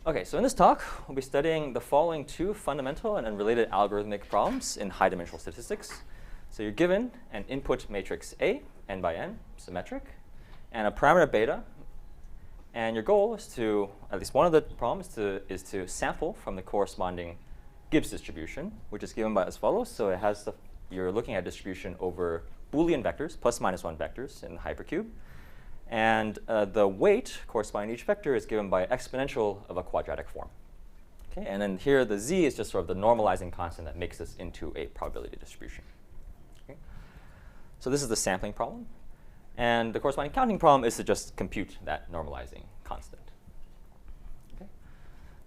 Okay, so in this talk, we'll be studying the following two fundamental and unrelated algorithmic problems in high-dimensional statistics. So you're given an input matrix A, n by n, symmetric, and a parameter beta. And your goal is to, at least one of the problems, is to sample from the corresponding Gibbs distribution, which is given by as follows. So it has you're looking at distribution over Boolean vectors, plus minus 1 vectors in the hypercube. And the weight corresponding to each vector is given by exponential of a quadratic form. Okay? And then here, the z is just sort of the normalizing constant that makes this into a probability distribution. Okay? So this is the sampling problem. And the corresponding counting problem is to just compute that normalizing constant. Okay?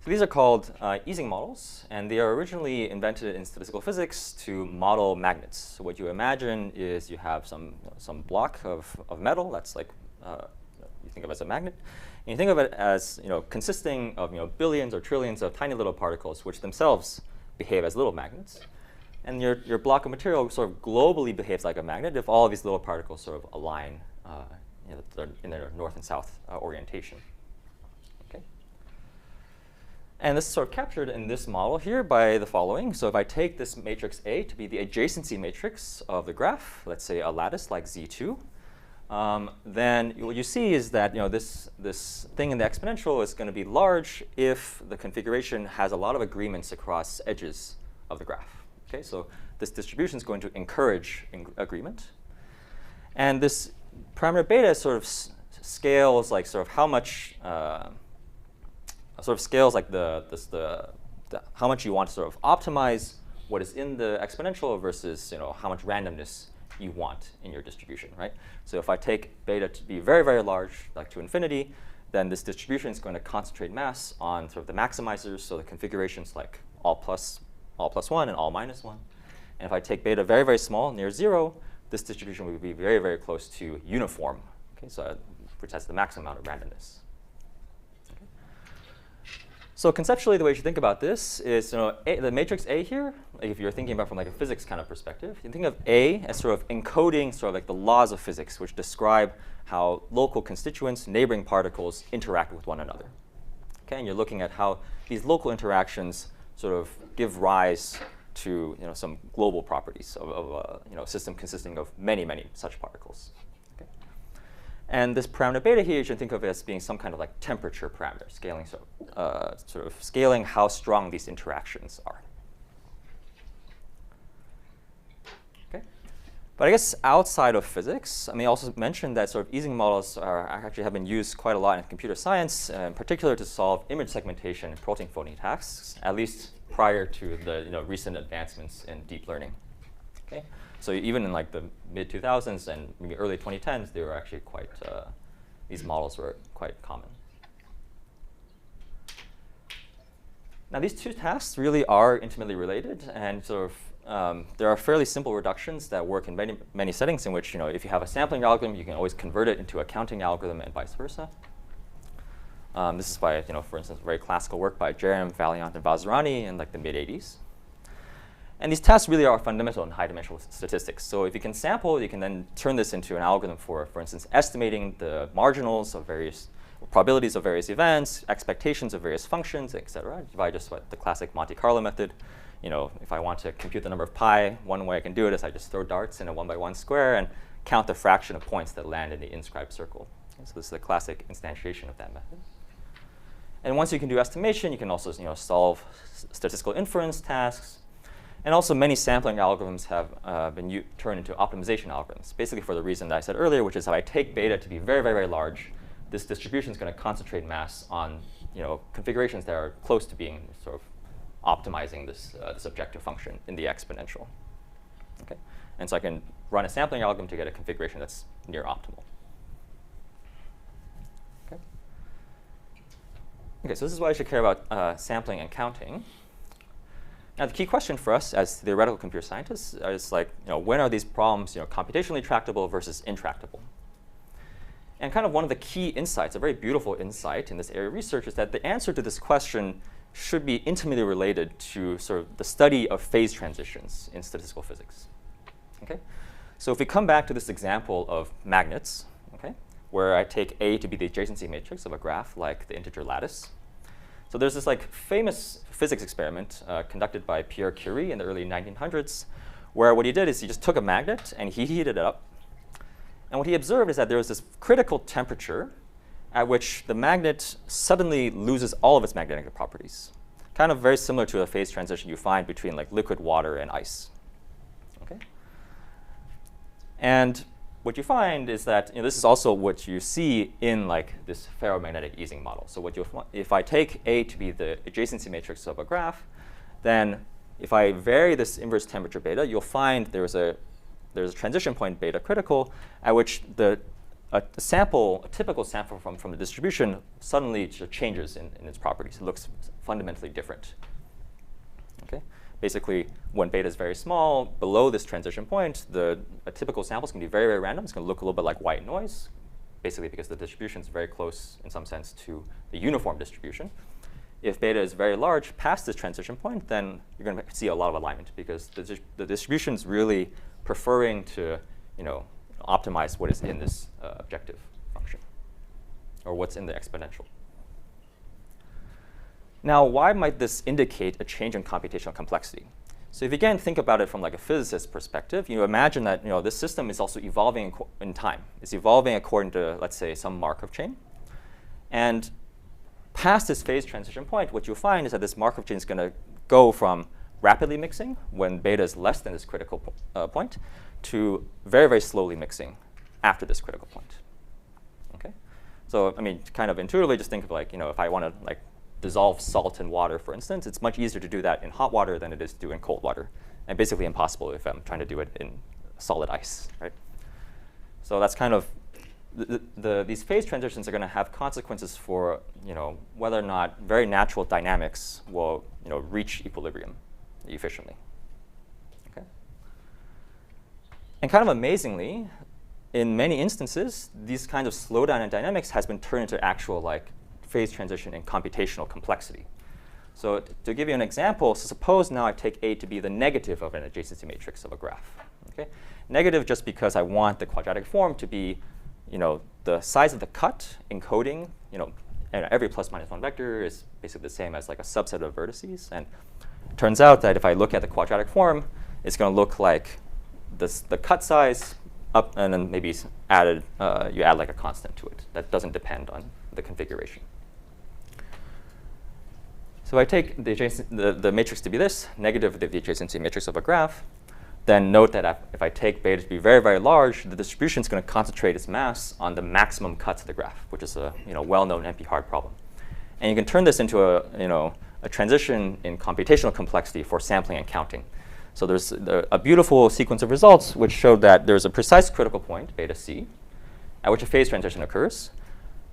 So these are called Ising models. And they are originally invented in statistical physics to model magnets. So what you imagine is you have some block of metal that's like you think of it as a magnet. And you think of it as consisting of billions or trillions of tiny little particles which themselves behave as little magnets. And your block of material sort of globally behaves like a magnet if all of these little particles sort of align in their north and south orientation. Okay. And this is sort of captured in this model here by the following. So if I take this matrix A to be the adjacency matrix of the graph, let's say a lattice like Z2, then what you see is that this thing in the exponential is going to be large if the configuration has a lot of agreements across edges of the graph. Okay, so this distribution is going to encourage agreement. And this parameter beta sort of scales like sort of how much how much you want to sort of optimize what is in the exponential versus how much randomness you want in your distribution, right? So if I take beta to be very, very large, like to infinity, then this distribution is going to concentrate mass on sort of the maximizers, so the configurations like all plus 1 and all minus 1. And if I take beta very, very small, near 0, this distribution would be very, very close to uniform, okay? So which has the maximum amount of randomness. So conceptually, the way you should think about this is, the matrix A here, if you're thinking about from like a physics kind of perspective, you think of A as sort of encoding sort of like the laws of physics, which describe how local constituents, neighboring particles, interact with one another. Okay, and you're looking at how these local interactions sort of give rise to some global properties of a system consisting of many, many such particles. And this parameter beta here, you should think of it as being some kind of like temperature parameter, scaling sort of scaling how strong these interactions are. Okay, but I guess outside of physics, I mean, also mention that sort of Ising models actually have been used quite a lot in computer science, in particular to solve image segmentation and protein folding tasks, at least prior to the recent advancements in deep learning. Okay. So even in like the mid-2000s and maybe early 2010s, they were actually quite, these models were quite common. Now these two tasks really are intimately related, and sort of there are fairly simple reductions that work in many, many settings in which if you have a sampling algorithm, you can always convert it into a counting algorithm and vice versa. This is by, for instance, very classical work by Jerem, Valiant, and Vazirani in like the mid-80s. And these tasks really are fundamental in high-dimensional statistics. So if you can sample, you can then turn this into an algorithm for instance, estimating the marginals of various probabilities of various events, expectations of various functions, et cetera. If I just the classic Monte Carlo method, if I want to compute the number of pi, one way I can do it is I just throw darts in a 1x1 square and count the fraction of points that land in the inscribed circle. Okay, so this is the classic instantiation of that method. And once you can do estimation, you can also solve statistical inference tasks. And also, many sampling algorithms have been turned into optimization algorithms, basically for the reason that I said earlier, which is if I take beta to be very, very, very large, this distribution is going to concentrate mass on configurations that are close to being sort of optimizing this objective function in the exponential. Okay? And so I can run a sampling algorithm to get a configuration that's near optimal. Okay, so this is why I should care about sampling and counting. Now, the key question for us as theoretical computer scientists is like, when are these problems computationally tractable versus intractable? And kind of one of the key insights, a very beautiful insight in this area of research, is that the answer to this question should be intimately related to sort of the study of phase transitions in statistical physics. Okay? So if we come back to this example of magnets, okay, where I take A to be the adjacency matrix of a graph like the integer lattice, So there's this like famous physics experiment conducted by Pierre Curie in the early 1900s, where what he did is he just took a magnet and he heated it up. And what he observed is that there was this critical temperature at which the magnet suddenly loses all of its magnetic properties, kind of very similar to a phase transition you find between like liquid water and ice. Okay? And what you find is that this is also what you see in like this ferromagnetic easing model. So what if I take A to be the adjacency matrix of a graph, then if I vary this inverse temperature beta, you'll find there's a transition point beta critical at which a typical sample from the distribution suddenly changes in its properties. It looks fundamentally different. Okay? Basically, when beta is very small, below this transition point, a typical sample is going to be very, very random. It's going to look a little bit like white noise, basically because the distribution is very close, in some sense, to the uniform distribution. If beta is very large past this transition point, then you're going to see a lot of alignment because the distribution is really preferring to optimize what is in this objective function, or what's in the exponential. Now, why might this indicate a change in computational complexity? So if you again think about it from like a physicist's perspective, you imagine that this system is also evolving in time. It's evolving according to, let's say, some Markov chain. And past this phase transition point, what you'll find is that this Markov chain is going to go from rapidly mixing, when beta is less than this critical point, to very, very slowly mixing after this critical point. Okay? So I mean, kind of intuitively, just think of like, if I want to like dissolve salt in water, for instance, it's much easier to do that in hot water than it is to do in cold water, and basically impossible if I'm trying to do it in solid ice, right? So that's kind of these phase transitions are going to have consequences for whether or not very natural dynamics will reach equilibrium efficiently. Okay. And kind of amazingly, in many instances, these kinds of slowdown in dynamics has been turned into actual like phase transition in computational complexity. So to give you an example, so suppose now I take A to be the negative of an adjacency matrix of a graph. Okay? Negative just because I want the quadratic form to be the size of the cut encoding, and every plus minus one vector is basically the same as like a subset of vertices. And it turns out that if I look at the quadratic form, it's going to look like the cut size up, and then maybe you add like a constant to it that doesn't depend on the configuration. So I take the matrix to be this, negative of the adjacency matrix of a graph. Then note that if I take beta to be very, very large, the distribution is going to concentrate its mass on the maximum cuts of the graph, which is a well-known NP-hard problem. And you can turn this into a transition in computational complexity for sampling and counting. So there's a beautiful sequence of results which showed that there's a precise critical point, beta c, at which a phase transition occurs.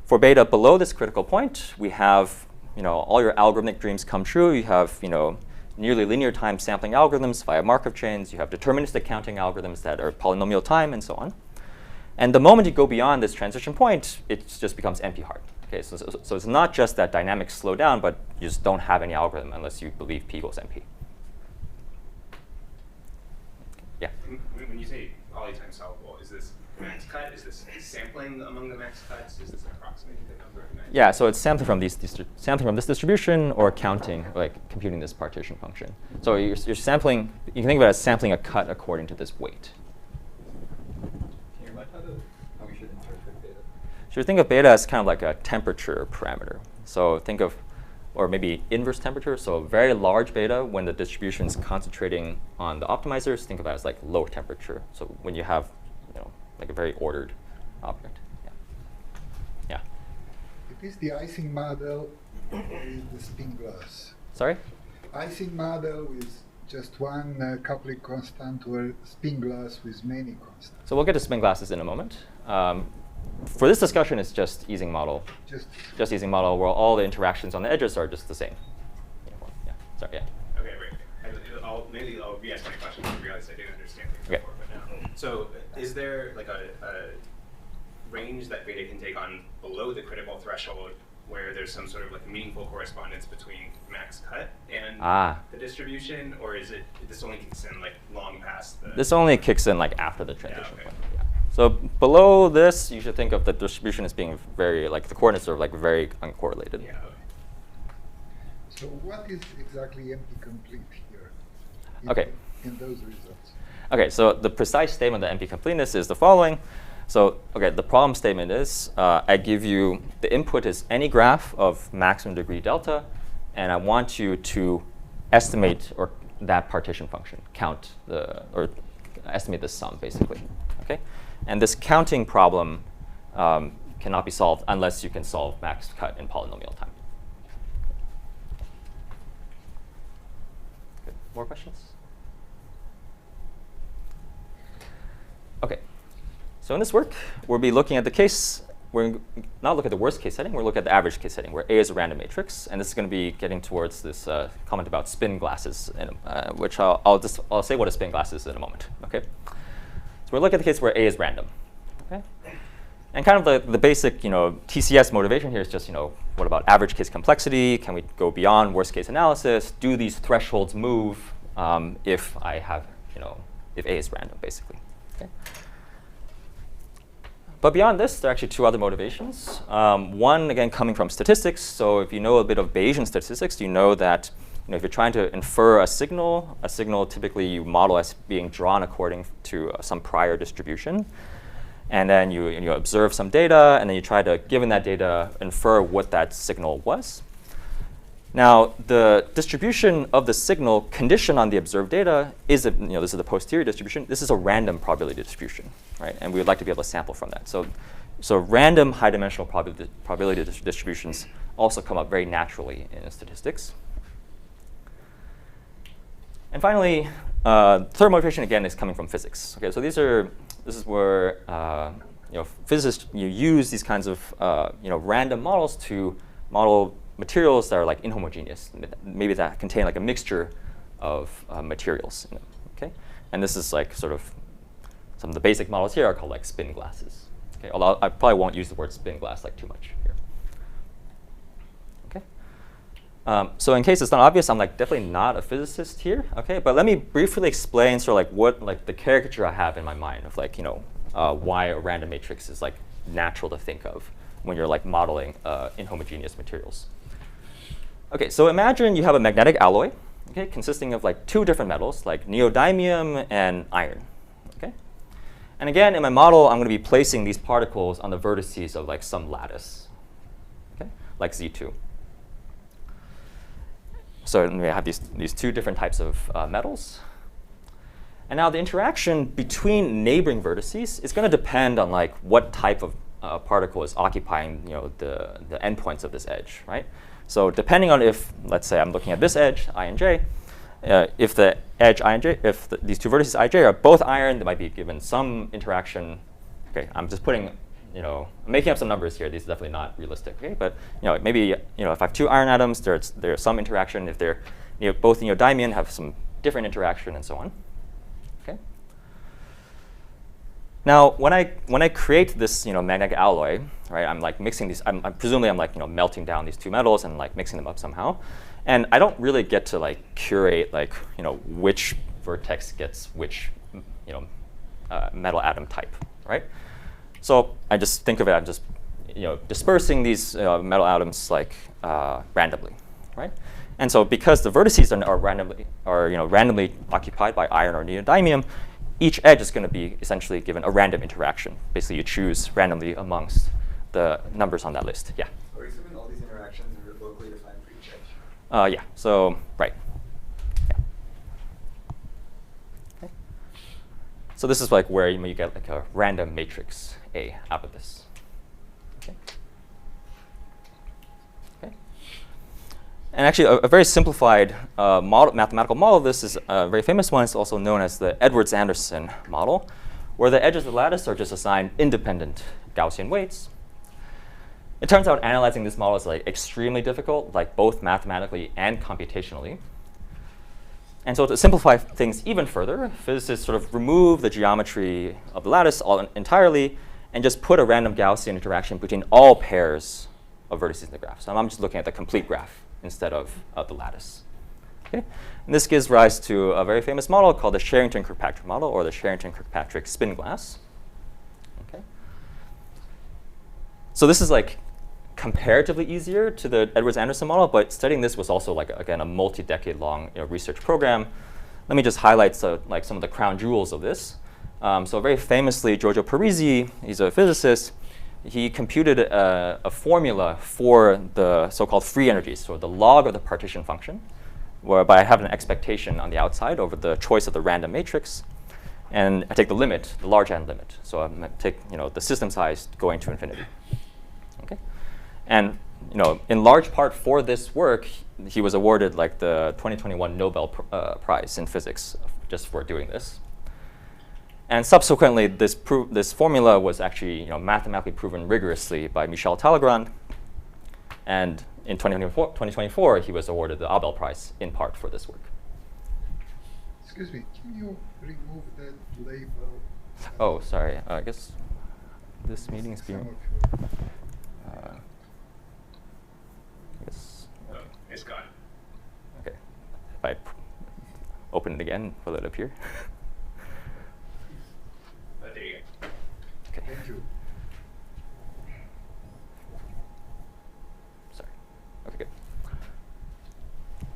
For beta below this critical point, we have all your algorithmic dreams come true. You have nearly linear time sampling algorithms via Markov chains. You have deterministic counting algorithms that are polynomial time, and so on. And the moment you go beyond this transition point, it just becomes NP-hard. Okay, so it's not just that dynamics slow down, but you just don't have any algorithm unless you believe P equals NP. Yeah? When you say polytime solvable, is this max cut? Is this sampling among the max cuts? Is this approximating the number of max? Yeah, so it's sampling from sampling from this distribution or counting, like computing this partition function. So you're sampling. You can think of it as sampling a cut according to this weight. Can you remind how we should interpret beta? So you think of beta as kind of like a temperature parameter. So think of, or maybe inverse temperature. So very large beta, when the distribution is concentrating on the optimizers, think of it as like low temperature. So when you have like a very ordered object. Yeah. It is the icing model with the spin glass. Sorry? Icing model with just one coupling constant, or spin glass with many constants. So we'll get to spin glasses in a moment. For this discussion, it's just easing model. Just easing model, where all the interactions on the edges are just the same. Yeah. Sorry. Yeah. Okay. Right. Maybe I'll re-ask my question. I realized I didn't understand it Okay. before, but now. So is there like a range that beta can take on below the critical threshold, where there's some sort of like meaningful correspondence between max cut and the distribution, or is this only kicks in like long past the? This only kicks in like after the transition okay. point. Yeah. So below this, you should think of the distribution as being very, like the coordinates are like very uncorrelated. Yeah. Okay. So what is exactly NP complete here Okay. in those results? Okay, so the precise statement of the NP completeness is the following. So, okay, the problem statement is I give you the input is any graph of maximum degree delta, and I want you to estimate or that partition function, count or estimate the sum basically. Okay, and this counting problem cannot be solved unless you can solve max cut in polynomial time. Good. More questions? Okay. So in this work, we'll be looking at the case. We're not look at the worst case setting. We'll look at the average case setting, where A is a random matrix, and this is going to be getting towards this comment about spin glasses, which I'll say what a spin glass is in a moment. Okay. So we'll look at the case where A is random. Okay. And kind of the basic, TCS motivation here is just, what about average case complexity? Can we go beyond worst case analysis? Do these thresholds move if I have, if A is random, basically? Okay. But beyond this, there are actually two other motivations. One, again, coming from statistics. So if you know a bit of Bayesian statistics, you know that if you're trying to infer a signal typically you model as being drawn according to some prior distribution. And then you observe some data, and then you try to, given that data, infer what that signal was. Now, the distribution of the signal conditioned on the observed data is, this is the posterior distribution. This is a random probability distribution, right? And we would like to be able to sample from that. So random high-dimensional probability distributions also come up very naturally in statistics. And finally, third motivation again is coming from physics. Okay, so this is where physicists use these kinds of random models to model materials that are like inhomogeneous, maybe that contain like a mixture of materials. Okay, and this is like sort of some of the basic models here are called like spin glasses. Okay, although I probably won't use the word spin glass like too much here. Okay, so in case it's not obvious, I'm like definitely not a physicist here. Okay, but let me briefly explain sort of like what like the caricature I have in my mind of like why a random matrix is like natural to think of when you're like modeling inhomogeneous materials. Okay, so imagine you have a magnetic alloy, okay, consisting of like two different metals, like neodymium and iron. Okay, and again, in my model, I'm going to be placing these particles on the vertices of like some lattice, okay, like Z2. So we have these two different types of metals. And now the interaction between neighboring vertices is going to depend on like what type of particle is occupying the endpoints of this edge, right? So depending on if, let's say I'm looking at this edge, I and J, if the edge I and J, if these two vertices I and J are both iron, they might be given some interaction. Okay, I'm just putting, I'm making up some numbers here. These are definitely not realistic. Okay, but maybe if I have two iron atoms, there's some interaction. If they're both neodymium, have some different interaction, and so on. Okay. Now, when I create this magnetic alloy, right? I'm like mixing these. Presumably I'm like melting down these two metals and like mixing them up somehow, and I don't really get to like curate like which vertex gets which metal atom type, right? So I just think of it. I'm just dispersing these metal atoms like randomly, right? And so because the vertices are randomly occupied by iron or neodymium, each edge is going to be essentially given a random interaction. Basically, you choose randomly amongst the numbers on that list. Yeah? Are you assuming all these interactions are locally defined for each edge? Yeah. So, right. Yeah. Okay. So this is like where you get like a random matrix A out of this. Okay. And actually, a very simplified mathematical model of this is a very famous one. It's also known as the Edwards-Anderson model, where the edges of the lattice are just assigned independent Gaussian weights. It turns out analyzing this model is like extremely difficult, like both mathematically and computationally. And so to simplify things even further, physicists sort of remove the geometry of the lattice entirely and just put a random Gaussian interaction between all pairs of vertices in the graph. So I'm just looking at the complete graph instead of the lattice. Okay? And this gives rise to a very famous model called the Sherrington-Kirkpatrick model, or the Sherrington-Kirkpatrick spin glass. Okay? So this is like comparatively easier to the Edwards-Anderson model, but studying this was also like, again, a multi-decade-long research program. Let me just highlight some of the crown jewels of this. So very famously, Giorgio Parisi, he's a physicist, he computed a formula for the so-called free energies, so the log of the partition function, whereby I have an expectation on the outside over the choice of the random matrix, and I take the limit, the large N limit. So I take the system size going to infinity. Okay, and in large part for this work, he was awarded like the 2021 Nobel Prize in physics just for doing this. And subsequently, this formula was actually mathematically proven rigorously by Michel Talleyrand. And in 2024, he was awarded the Abel Prize in part for this work. Excuse me, can you remove that label? Oh, sorry. I guess this meeting is being. I guess. Oh, it's gone. Okay. If I open it again, will it appear? There you go. Okay. Thank you. Sorry. Okay, good.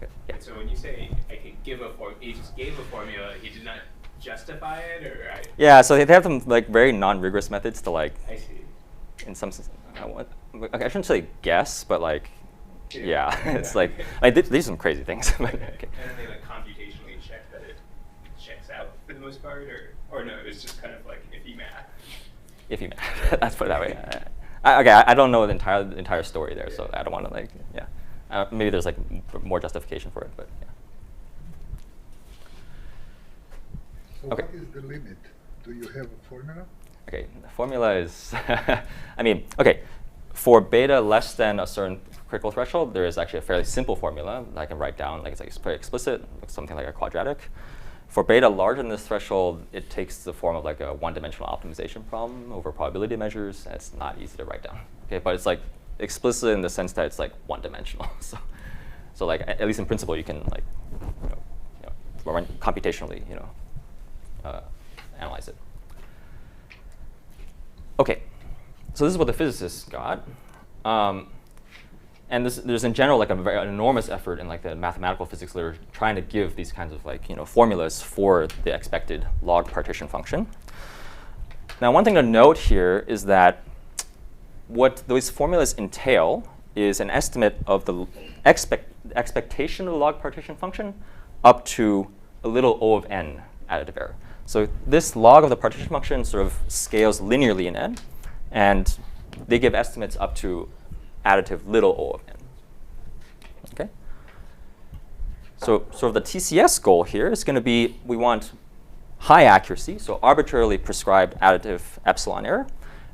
Good. Yeah. And so when you say I could give a he just gave a formula, he did not justify it, or Yeah, so they have some like very non-rigorous methods to like. I see. In some sense, I shouldn't say guess, but like, yeah, it's Yeah. like these are some crazy things. But, okay. And then they like computationally check that it checks out for the most part, or no, it's just kind of like iffy math. Iffy math. Let's put it that way. I don't know the entire story there, so I don't want to like, yeah. Maybe there's like more justification for it, but yeah. So Okay. what is the limit? Do you have a formula? Okay, the formula is, I mean, okay, for beta less than a certain critical threshold, there is actually a fairly simple formula that I can write down, like it's very explicit, like something like a quadratic. For beta larger than this threshold, it takes the form of like a one-dimensional optimization problem over probability measures, and it's not easy to write down. Okay, but it's like explicit in the sense that it's like one-dimensional. So like at least in principle, you can like, run computationally, analyze it. Okay, so this is what the physicists got. And there's in general like an enormous effort in like the mathematical physics literature trying to give these kinds of like formulas for the expected log partition function. Now, one thing to note here is that what those formulas entail is an estimate of the expectation of the log partition function up to a little O of n additive error. So this log of the partition function sort of scales linearly in n, and they give estimates up to additive little O of n. Okay? So sort of the TCS goal here is going to be we want high accuracy, so arbitrarily prescribed additive epsilon error.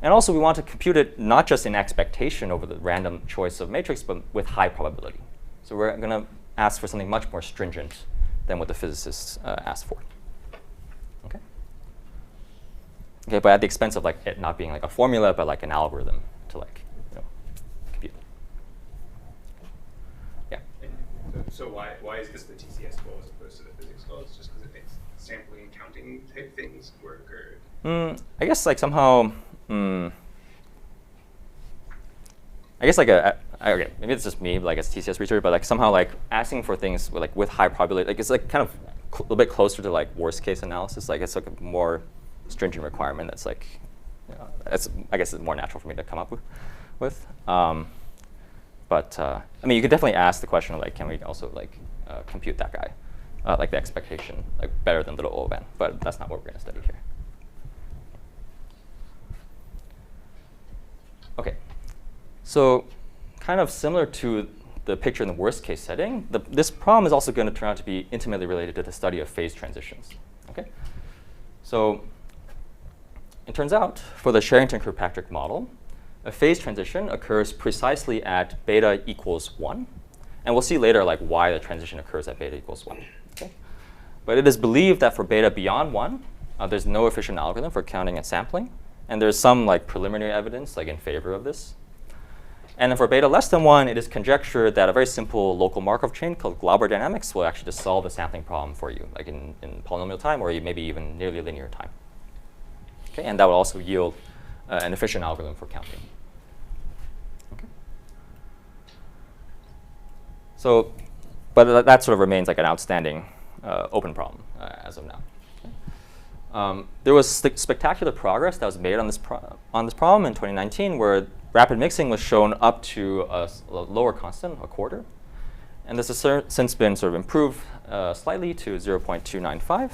And also we want to compute it not just in expectation over the random choice of matrix, but with high probability. So we're going to ask for something much more stringent than what the physicists asked for. Okay? Okay, but at the expense of like it not being like a formula, but like an algorithm to like compute. Yeah. So why is this the TCS goal as opposed to the physics goal? It's just because it makes sampling and counting type things work, or? I guess like somehow. I guess like okay, maybe it's just me, like as TCS researcher, but like somehow like asking for things with high probability, like it's like kind of a little bit closer to like worst case analysis. Like it's like a more stringent requirement that's like, I guess it's more natural for me to come up with. But I mean, you could definitely ask the question of like, can we also like compute that guy, like the expectation, like better than little O of n? But that's not what we're going to study here. Okay, so kind of similar to the picture in the worst case setting, this problem is also going to turn out to be intimately related to the study of phase transitions. Okay, so it turns out for the Sherrington-Kirkpatrick model, a phase transition occurs precisely at beta equals 1. And we'll see later like why the transition occurs at beta equals 1. Okay? But it is believed that for beta beyond 1, there's no efficient algorithm for counting and sampling. And there's some like preliminary evidence like in favor of this. And then for beta less than 1, it is conjectured that a very simple local Markov chain called Glauber dynamics will actually just solve the sampling problem for you, like in polynomial time or maybe even nearly linear time. Okay, and that will also yield an efficient algorithm for counting. Okay. So, but that sort of remains like an outstanding open problem as of now. There was spectacular progress that was made on this problem in 2019, where rapid mixing was shown up to a lower constant, a quarter. And this has since been sort of improved slightly to 0.295.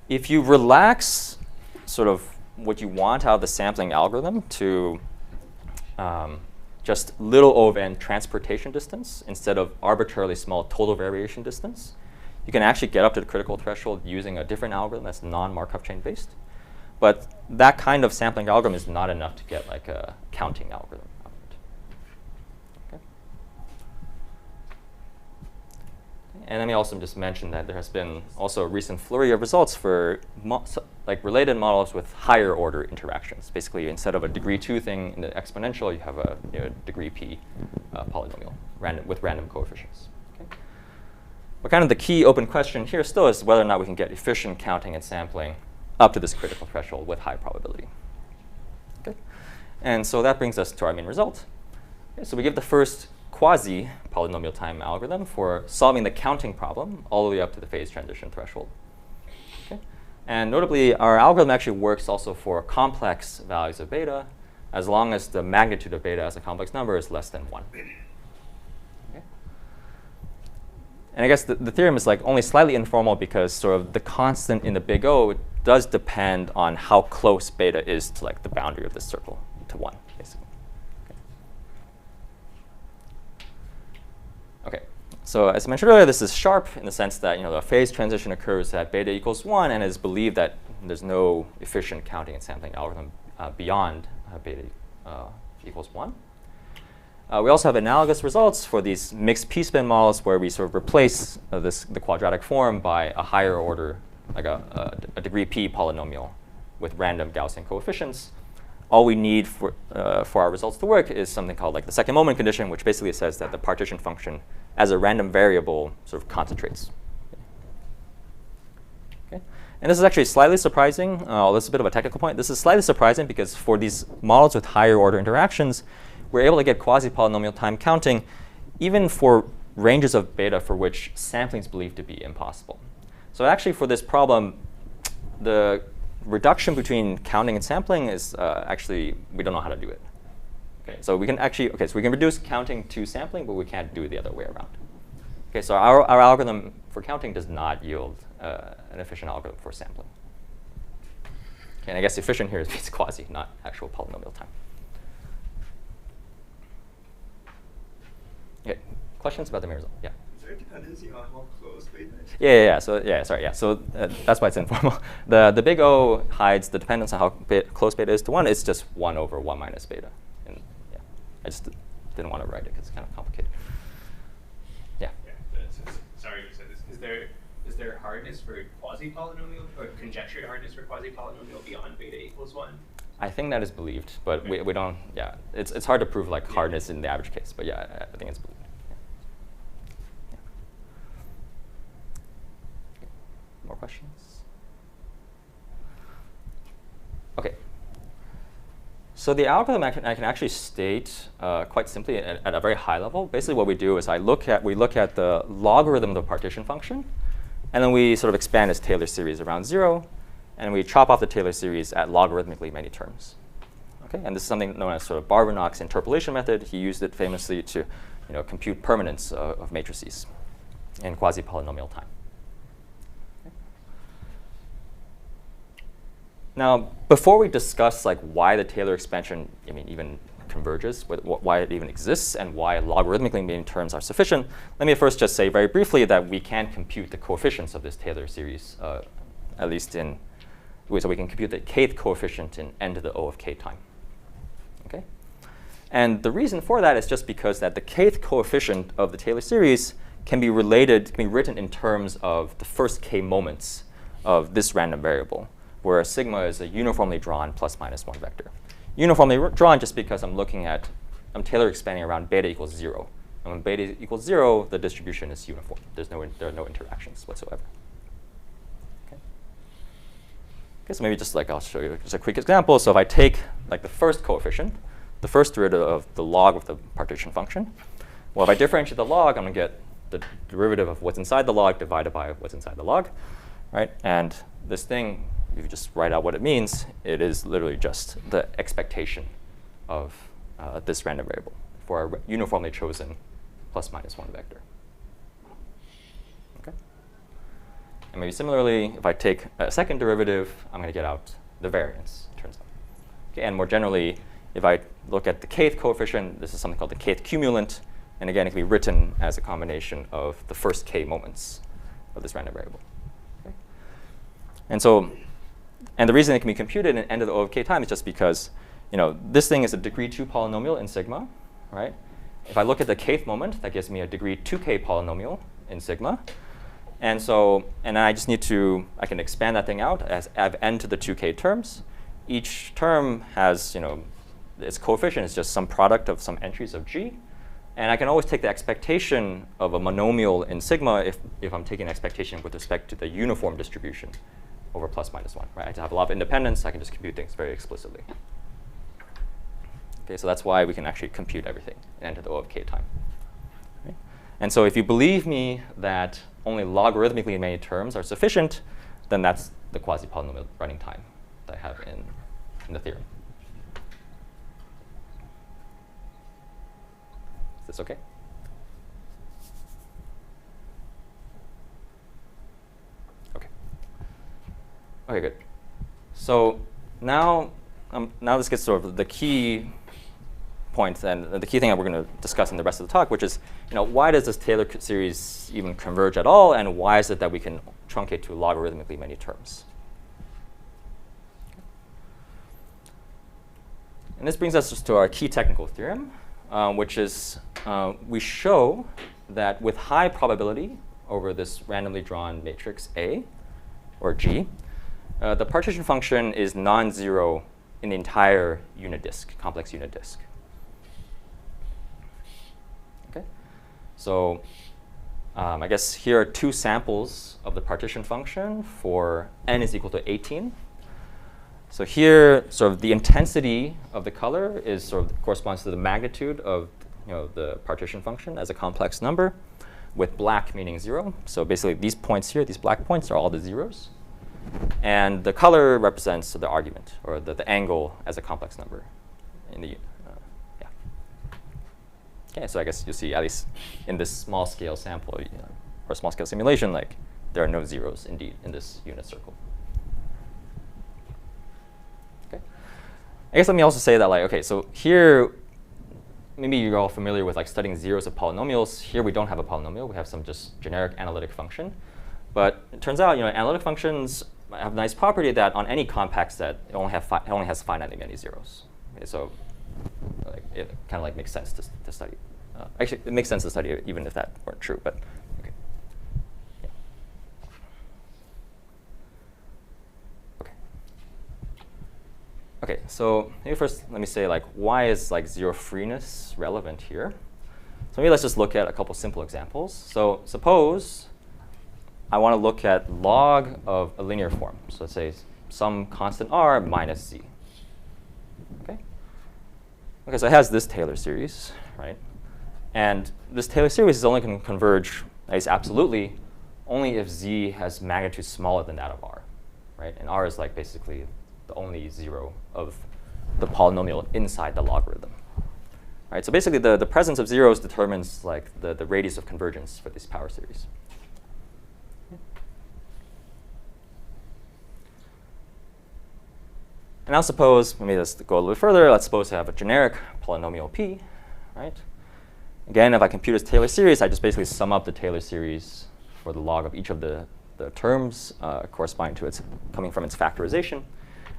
If you relax sort of what you want out of the sampling algorithm to just little O of n transportation distance instead of arbitrarily small total variation distance, you can actually get up to the critical threshold using a different algorithm that's non-Markov chain based. But that kind of sampling algorithm is not enough to get like a counting algorithm out of it. Okay. And let me also just mention that there has been also a recent flurry of results for like related models with higher order interactions. Basically, instead of a degree 2 thing in the exponential, you have a degree p polynomial with random coefficients. Okay. But kind of the key open question here still is whether or not we can get efficient counting and sampling up to this critical threshold with high probability. Okay. And so that brings us to our main result. Okay, so we give the first quasi-polynomial time algorithm for solving the counting problem all the way up to the phase transition threshold. Okay. And notably, our algorithm actually works also for complex values of beta, as long as the magnitude of beta as a complex number is less than 1. Okay. And I guess the theorem is like only slightly informal because sort of the constant in the big O does depend on how close beta is to like the boundary of this circle, to 1, basically. Okay, so as I mentioned earlier, this is sharp in the sense that the phase transition occurs at beta equals 1, and it is believed that there's no efficient counting and sampling algorithm beyond beta equals 1. We also have analogous results for these mixed p-spin models where we sort of replace the quadratic form by a higher order, like a degree p polynomial with random Gaussian coefficients. All we need for our results to work is something called like the second moment condition, which basically says that the partition function as a random variable sort of concentrates. Okay. And this is actually slightly surprising. This is a bit of a technical point. This is slightly surprising because for these models with higher order interactions, we're able to get quasi-polynomial time counting even for ranges of beta for which sampling is believed to be impossible. So actually for this problem, the reduction between counting and sampling is actually, we don't know how to do it. Okay, so we can actually, so we can reduce counting to sampling, but we can't do it the other way around. Okay, so our algorithm for counting does not yield an efficient algorithm for sampling. Okay, and I guess efficient here is quasi, not actual polynomial time. Okay, questions about the main result? Yeah. Is there a dependency on how close beta is? Yeah. So that's why it's informal. The big O hides the dependence on how close beta is to 1. It's just 1 over 1 minus beta. And yeah, I just didn't want to write it because it's kind of complicated. Yeah. Sorry you said this. Is there hardness for quasi-polynomial or conjectured hardness for quasi-polynomial beyond beta equals 1? I think that is believed, but we don't. Yeah, it's hard to prove like hardness in the average case, but yeah, I think it's believed. More questions? Okay. So the algorithm I can actually state quite simply at a very high level. Basically, what we do is we look at the logarithm of the partition function, and then we sort of expand its Taylor series around 0, and we chop off the Taylor series at logarithmically many terms. Okay, and this is something known as sort of Barbanach's interpolation method. He used it famously to compute permanence of matrices in quasi-polynomial time. Now, before we discuss like why the Taylor expansion, even converges, why it even exists, and why logarithmically many terms are sufficient, let me first just say very briefly that we can compute the coefficients of this Taylor series, at least so we can compute the kth coefficient in n to the O of k time. Okay, and the reason for that is just because that the kth coefficient of the Taylor series can be written in terms of the first k moments of this random variable, where sigma is a uniformly drawn plus minus 1 vector. Uniformly drawn just because I'm Taylor expanding around beta equals 0. And when beta equals 0, the distribution is uniform. There are no interactions whatsoever. Okay, so maybe just I'll show you just a quick example. So if I take the first coefficient, the first derivative of the log of the partition function, Well, if I differentiate the log, I'm going to get the derivative of what's inside the log divided by what's inside the log, right? And this thing, if you just write out what it means, it is literally just the expectation of this random variable for a uniformly chosen plus minus 1 vector. Okay. And maybe similarly, if I take a second derivative, I'm going to get out the variance, it turns out. Okay, and more generally, if I look at the kth coefficient, this is something called the kth cumulant. And again, it can be written as a combination of the first k moments of this random variable. Okay. And so, and the reason it can be computed in n to the O of k time is just because, you know, this thing is a degree 2 polynomial in sigma, right? If I look at the kth moment, that gives me a degree 2k polynomial in sigma. And so, and I just need to, I can expand that thing out as I have n to the 2k terms. Each term has, you know, its coefficient is just some product of some entries of g. And I can always take the expectation of a monomial in sigma if I'm taking an expectation with respect to the uniform distribution over plus minus 1. Right? I have a lot of independence. I can just compute things very explicitly. Okay, so that's why we can actually compute everything in n to the O of k time. Right? And so if you believe me that only logarithmically many terms are sufficient, then that's the quasi-polynomial running time that I have in the theorem. Is this OK? OK. OK, good. So now this gets sort of the key point and the key thing that we're going to discuss in the rest of the talk, which is, you know, why does this Taylor series even converge at all, and why is it that we can truncate to logarithmically many terms? And this brings us just to our key technical theorem, which is we show that with high probability over this randomly drawn matrix A, or G, the partition function is non-zero in the entire unit disk, complex unit disk. Okay, so I guess here are two samples of the partition function for n is equal to 18. So here, sort of the intensity of the color is sort of corresponds to the magnitude of, you know, the partition function as a complex number, with black meaning 0. So basically, these points here, these black points, are all the zeros. And the color represents the argument, or the angle as a complex number in the yeah. Okay, so I guess you'll see, at least in this small scale sample, or small scale simulation, like there are no zeros indeed in this unit circle. Okay. I guess let me also say that, like, okay, so here, maybe you're all familiar with like studying zeros of polynomials. Here we don't have a polynomial. We have some just generic analytic function. But it turns out, you know, analytic functions have a nice property that on any compact set, it only has finitely many zeros. Okay, so like, it kind of like makes sense to study. Actually, it makes sense to study it even if that weren't true. But okay. Yeah. Okay. Okay. So maybe first let me say, like, why is like zero freeness relevant here? So maybe let's just look at a couple simple examples. So suppose I want to look at log of a linear form. So let's say some constant r minus z. Okay. Okay, so it has this Taylor series, right? And this Taylor series is only going to converge, at least absolutely, only if z has magnitude smaller than that of r, right? And r is like basically the only zero of the polynomial inside the logarithm. Right? So basically, the presence of zeros determines like the radius of convergence for this power series. And now suppose, maybe let's go a little bit further. Let's suppose I have a generic polynomial p, right? Again, if I compute this Taylor series, I just basically sum up the Taylor series for the log of each of the terms corresponding to its coming from its factorization.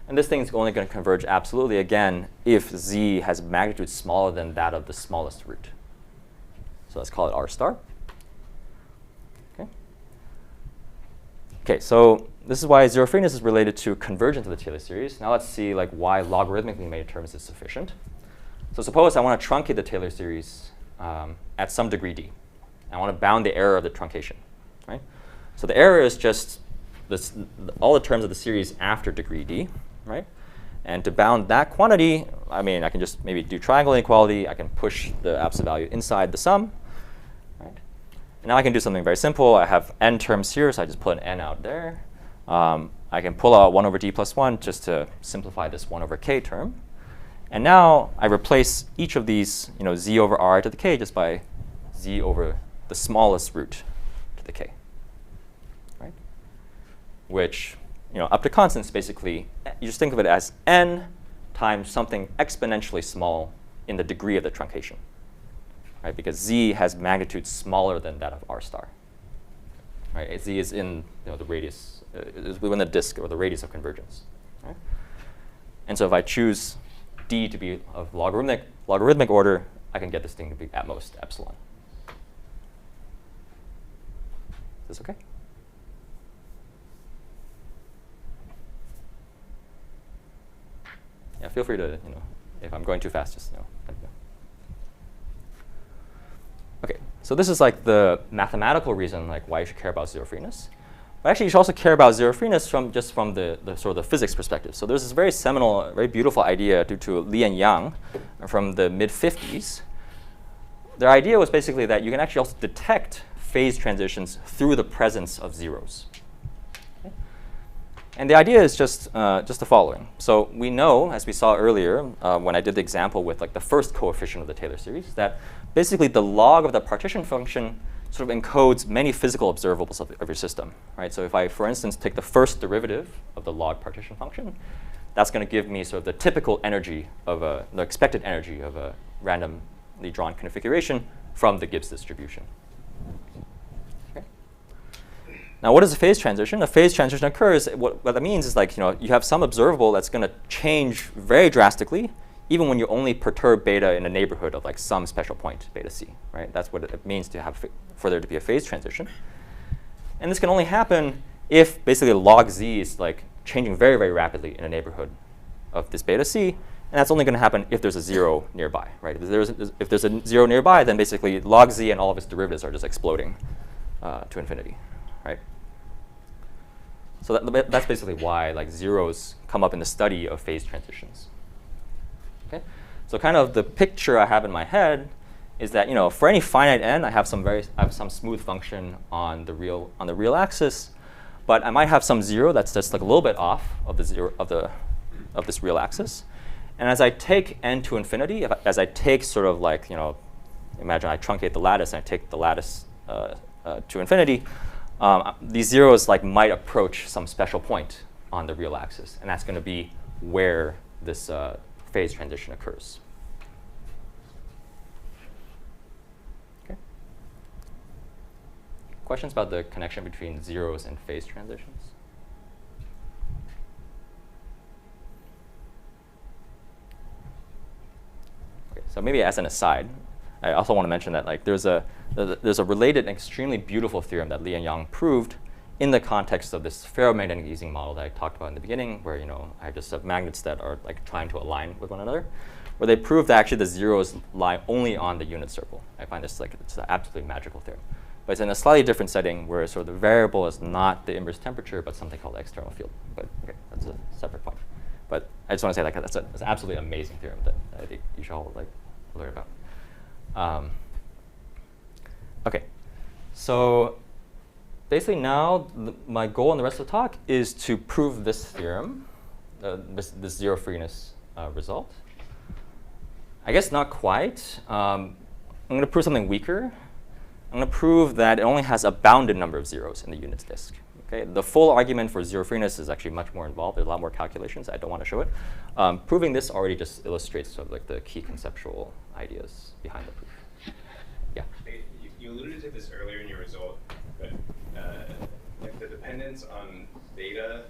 And this thing is only going to converge absolutely, again, if z has magnitude smaller than that of the smallest root. So let's call it r star. Okay. Okay, so this is why zero freeness is related to convergence of the Taylor series. Now let's see like why logarithmically many terms is sufficient. So suppose I want to truncate the Taylor series at some degree d. I want to bound the error of the truncation, right? So the error is just all the terms of the series after degree d, right? And to bound that quantity, I mean, I can just maybe do triangle inequality. I can push the absolute value inside the sum. And now I can do something very simple. I have n terms here, so I just put an n out there. I can pull out 1 over d plus 1 just to simplify this 1 over k term. And now I replace each of these, z over r to the k just by z over the smallest root to the k, right? Which, up to constants, basically, you just think of it as n times something exponentially small in the degree of the truncation, right? Because z has magnitude smaller than that of r star, right? Z is in the radius, is within the disk or the radius of convergence, right? And so if I choose d to be of logarithmic order, I can get this thing to be at most epsilon. Is this okay? Yeah, feel free to, if I'm going too fast, just let me know. Okay, so this is like the mathematical reason like why you should care about zero freeness. But actually, you should also care about zero freeness from the sort of the physics perspective. So there's this very seminal, very beautiful idea due to Li and Yang from the mid-50s. Their idea was basically that you can actually also detect phase transitions through the presence of zeros. Okay? And the idea is just the following. So we know, as we saw earlier, when I did the example with like the first coefficient of the Taylor series, that basically the log of the partition function sort of encodes many physical observables of your system, right? So if I, for instance, take the first derivative of the log partition function, that's going to give me sort of the typical energy of the expected energy of a randomly drawn configuration from the Gibbs distribution. Okay. Now, what is a phase transition? A phase transition occurs. What that means is like you have some observable that's going to change very drastically, even when you only perturb beta in a neighborhood of like some special point, beta c, right? That's what it means to have for there to be a phase transition. And this can only happen if basically log z is like changing very, very rapidly in a neighborhood of this beta c. And that's only going to happen if there's a zero nearby, right? If there's a zero nearby, then basically log z and all of its derivatives are just exploding to infinity, right? So that's basically why like zeros come up in the study of phase transitions. Okay? So kind of the picture I have in my head is that for any finite n, I have some smooth function on the real axis, but I might have some zero that's just like a little bit off of the zero of this real axis. And as I take n to infinity, as I take sort of like imagine I truncate the lattice and I take the lattice to infinity, these zeros like might approach some special point on the real axis, and that's going to be where this phase transition occurs. Okay. Questions about the connection between zeros and phase transitions? Okay, so maybe as an aside, I also want to mention that like there's a related and extremely beautiful theorem that Li and Yang proved in the context of this ferromagnetic Ising model that I talked about in the beginning, where I just have magnets that are like trying to align with one another, where they proved that actually the zeros lie only on the unit circle. I find this like it's an absolutely magical theorem. But it's in a slightly different setting where sort of the variable is not the inverse temperature, but something called the external field. But okay, that's a separate point. But I just want to say like that's an absolutely amazing theorem that I think you should all like learn about. Okay, so basically now my goal in the rest of the talk is to prove this theorem, this zero freeness result. I guess not quite. I'm going to prove something weaker. I'm going to prove that it only has a bounded number of zeros in the units disk. Okay? The full argument for zero freeness is actually much more involved. There's a lot more calculations. I don't want to show it. Proving this already just illustrates sort of like the key conceptual ideas behind the proof. Yeah. You alluded to this earlier in your result, but like the dependence on beta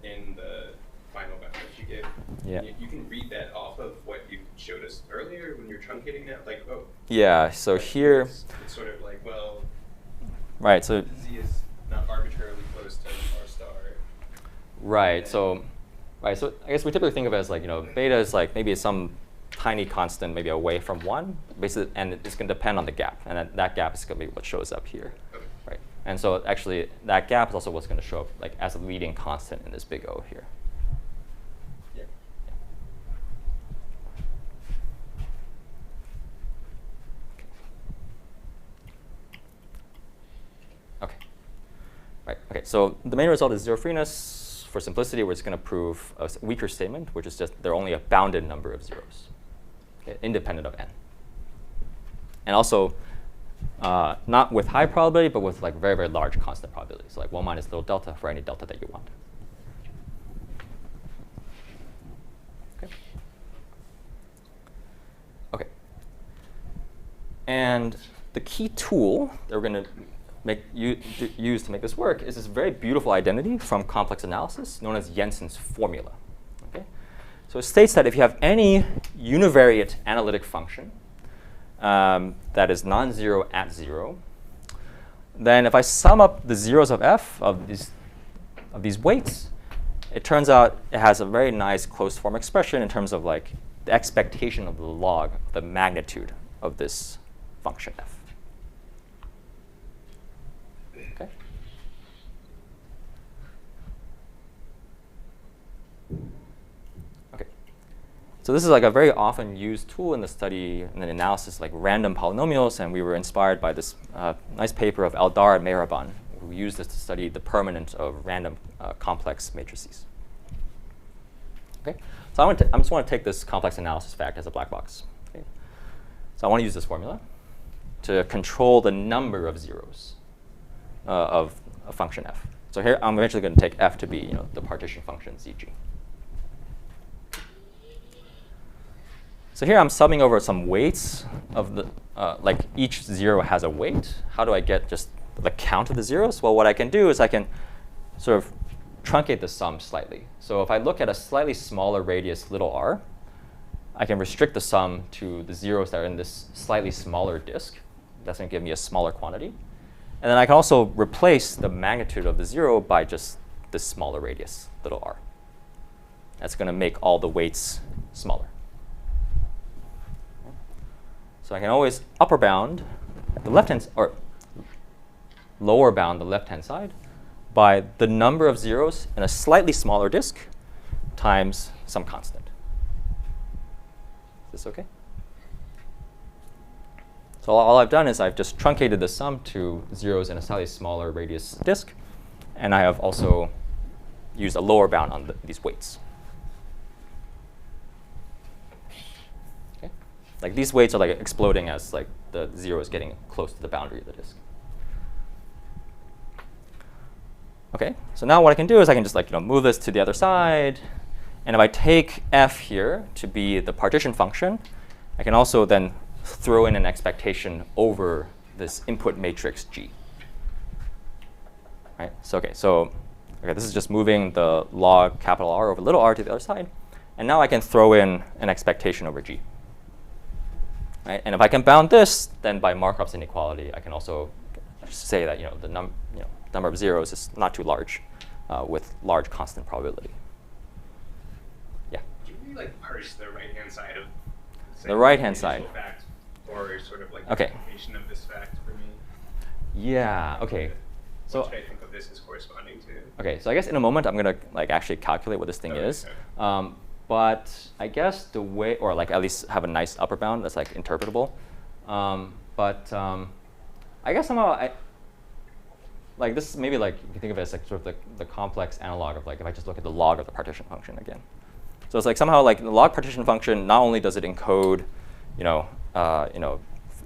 in the final vector you give, yeah. You can read that off of what you showed us earlier when you're truncating that, like, oh. Yeah, so here. It's sort of like, well, right, so z is not arbitrarily close to r star. Right, so I guess we typically think of it as like, beta is like maybe some tiny constant, maybe away from 1, basically, and it's going to depend on the gap, and that gap is going to be what shows up here, Okay. right? And so actually, that gap is also what's going to show up like as a leading constant in this big O here. Yeah. Okay, so the main result is zero freeness. For simplicity, we're just going to prove a weaker statement, which is just there are only a bounded number of zeros, okay, independent of n. And also, not with high probability, but with like very, very large constant probability. So like 1 minus little delta for any delta that you want. Okay. Okay. And the key tool that we're going to use to make this work is this very beautiful identity from complex analysis known as Jensen's formula. Okay? So it states that if you have any univariate analytic function that is non-zero at 0, then if I sum up the zeros of f of these weights, it turns out it has a very nice closed form expression in terms of like the expectation of the log, the magnitude of this function f. Okay. Okay. So this is like a very often used tool in the study and the analysis like random polynomials, and we were inspired by this nice paper of Eldar and Mehraban, who used this to study the permanence of random complex matrices. Okay. So I just want to take this complex analysis fact as a black box. Okay. So I want to use this formula to control the number of zeros of a function f. So here I'm eventually going to take f to be the partition function zg. So here I'm summing over some weights of the, like each zero has a weight. How do I get just the count of the zeros? Well, what I can do is I can sort of truncate the sum slightly. So if I look at a slightly smaller radius, little r, I can restrict the sum to the zeros that are in this slightly smaller disk. That's going to give me a smaller quantity. And then I can also replace the magnitude of the zero by just this smaller radius, little r. That's going to make all the weights smaller. So I can always upper bound the left-hand, or lower bound the left-hand side by the number of zeros in a slightly smaller disk times some constant. Is this OK? So all I've done is I've just truncated the sum to zeros in a slightly smaller radius disk, and I have also used a lower bound on these weights. Okay? Like these weights are like exploding as like the zero is getting close to the boundary of the disk. Okay, so now what I can do is I can just like move this to the other side, and if I take f here to be the partition function, I can also then throw in an expectation over this input matrix G. Right? So this is just moving the log capital R over little r to the other side, and now I can throw in an expectation over G. Right? And if I can bound this, then by Markov's inequality, I can also say that the number of zeros is not too large with large constant probability. Yeah. Can we like parse the right-hand side of the right-hand side? Fact, or sort of like okay. the implication of this fact for me? Yeah. Okay. So what should I think of this as corresponding to? Okay. So I guess in a moment I'm gonna like actually calculate what this thing is. Okay. But I guess the way, or like at least have a nice upper bound that's like interpretable. I guess somehow like this maybe like you can think of it as like sort of the complex analog of like if I just look at the log of the partition function again. So it's like somehow like the log partition function, not only does it encode,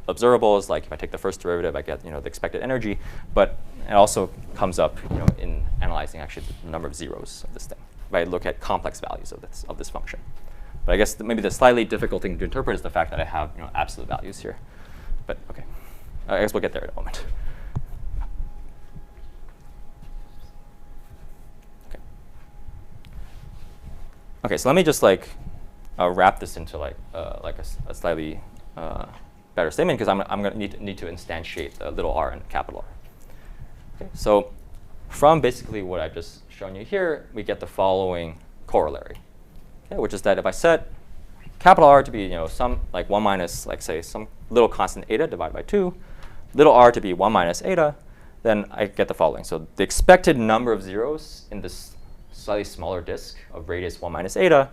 observables, like if I take the first derivative, I get the expected energy, but it also comes up in analyzing actually the number of zeros of this thing. If I look at complex values of this function. But I guess maybe the slightly difficult thing to interpret is the fact that I have absolute values here. But okay, I guess we'll get there in a moment. Okay, so let me just like wrap this into like a slightly better statement because I'm going to need to instantiate the little r and capital R. Okay, so from basically what I've just shown you here, we get the following corollary, okay, which is that if I set capital R to be some like 1 minus like say some little constant eta divided by 2, little r to be 1 minus eta, then I get the following. So the expected number of zeros in this slightly smaller disk of radius 1 minus eta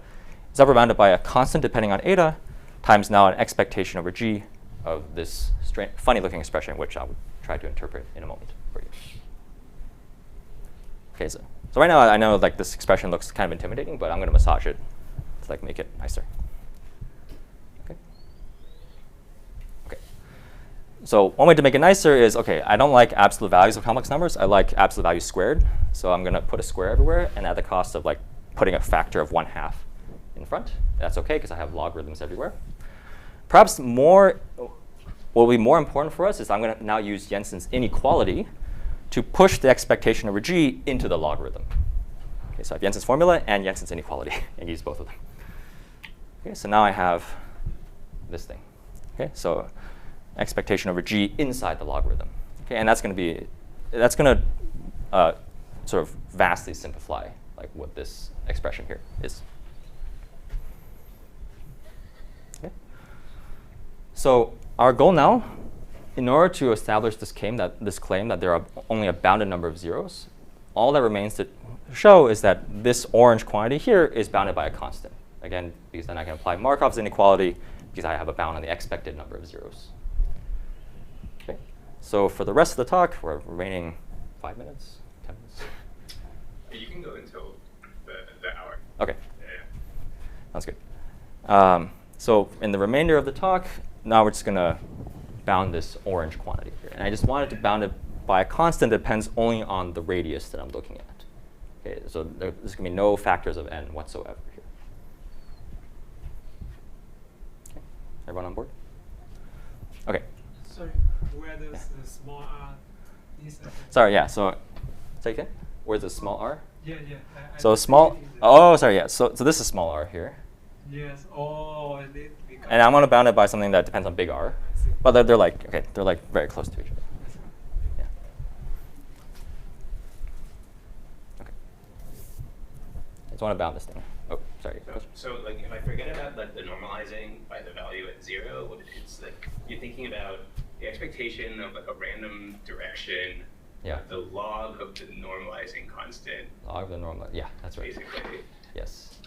is upper bounded by a constant depending on eta times now an expectation over G of this funny looking expression, which I will try to interpret in a moment for you. Okay, so right now I know like this expression looks kind of intimidating, but I'm going to massage it to like make it nicer. Okay. Okay. So one way to make it nicer is, okay, I don't like absolute values of complex numbers. I like absolute values squared. So I'm going to put a square everywhere, and at the cost of like putting a factor of 1/2 in front. That's OK, because I have logarithms everywhere. Perhaps what will be more important for us is I'm going to now use Jensen's inequality to push the expectation over g into the logarithm. Okay, so I have Jensen's formula and Jensen's inequality, and use both of them. Okay, so now I have this thing. Okay, so expectation over g inside the logarithm. Okay, and that's going to sort of vastly simplify like what this expression here is. Okay. So our goal now, in order to establish this claim that there are only a bounded number of zeros, all that remains to show is that this orange quantity here is bounded by a constant. Again, because then I can apply Markov's inequality because I have a bound on the expected number of zeros. Okay. So for the rest of the talk, we're remaining 5 minutes, 10 minutes. You can go until the hour. OK. Yeah. Sounds good. So in the remainder of the talk, now we're just going to bound this orange quantity here. And I just wanted to bound it by a constant that depends only on the radius that I'm looking at. Okay, so there's going to be no factors of n whatsoever here. Okay. Everyone on board? OK. Sorry, where does the small r? Sorry, yeah. So say again. Where's the small r? Yeah. So small. Oh, sorry. Yeah. So this is small r here. Yes. Oh, and I'm going to bound it by something that depends on big R. But they're like very close to each other. Yeah. Okay. I just want to bound this thing. Oh, sorry. So like if I forget about like the normalizing by the value at 0, it's like you're thinking about the expectation of like a random direction. Yeah. The log of the normalizing constant. Log of the normal. Yeah, that's right. Basically. Yes.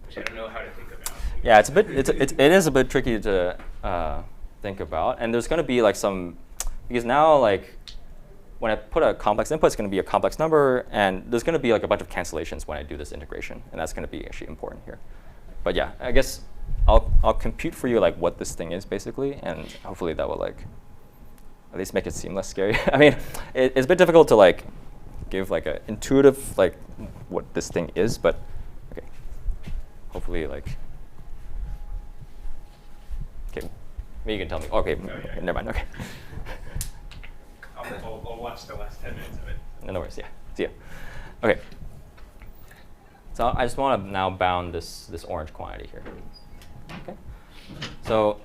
Which I don't know how to think about. Yeah, it is a bit tricky to think about, and there's going to be like because now like when I put a complex input, it's going to be a complex number, and there's going to be like a bunch of cancellations when I do this integration, and that's going to be actually important here. But yeah, I guess I'll compute for you like what this thing is basically, and hopefully that will like at least make it seem less scary. I mean, it's a bit difficult to like give like an intuitive like what this thing is, but okay. Hopefully, like, okay, maybe you can tell me. Okay, okay, never mind. Okay. I'll watch the last 10 minutes of it. No worries. Yeah. See ya. Okay. So I just want to now bound this orange quantity here. Okay. So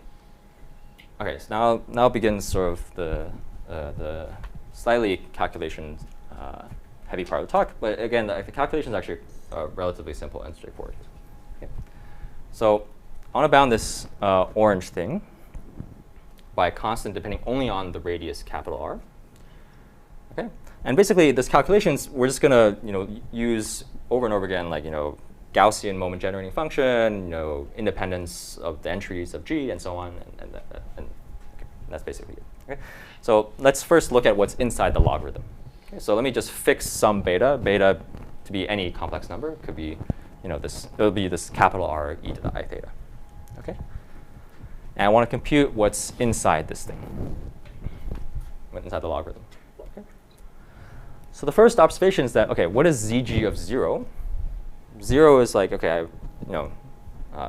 okay. So now begins sort of the slightly calculation heavy part of the talk. But again, the calculation is actually relatively simple and straightforward. So I want to bound this orange thing by a constant depending only on the radius capital R. Okay, and basically this calculations we're just gonna use over and over again like Gaussian moment generating function, independence of the entries of G and so on, and okay, that's basically it. Okay, so let's first look at what's inside the logarithm. Okay, so let me just fix some beta to be any complex number. It could be it'll be this capital R e to the I theta. Okay? And I want to compute what's inside this thing, inside the logarithm. Okay? So the first observation is that, okay, what is ZG of 0? 0 is like, okay, I have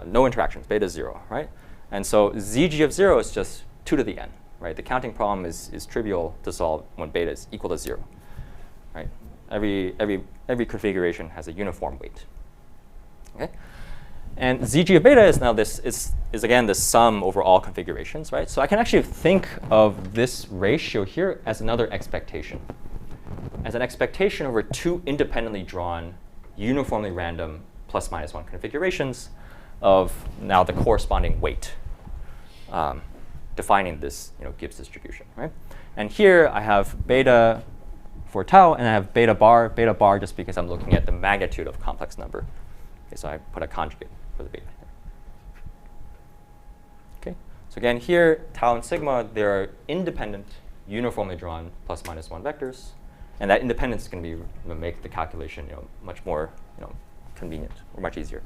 no interactions, beta is 0, right? And so ZG of 0 is just 2 to the n, right? The counting problem is trivial to solve when beta is equal to 0, right? Every configuration has a uniform weight. Okay, and ZG of beta is now is again the sum over all configurations, right? So I can actually think of this ratio here as another expectation, as an expectation over 2 independently drawn, uniformly random ±1 configurations of now the corresponding weight, defining this Gibbs distribution, right? And here I have beta for tau, and I have beta bar just because I'm looking at the magnitude of complex number. Okay, so I put a conjugate for the beta here. Okay, so again here, tau and sigma, they're independent, uniformly drawn ±1 vectors. And that independence is going to make the calculation much more convenient or much easier.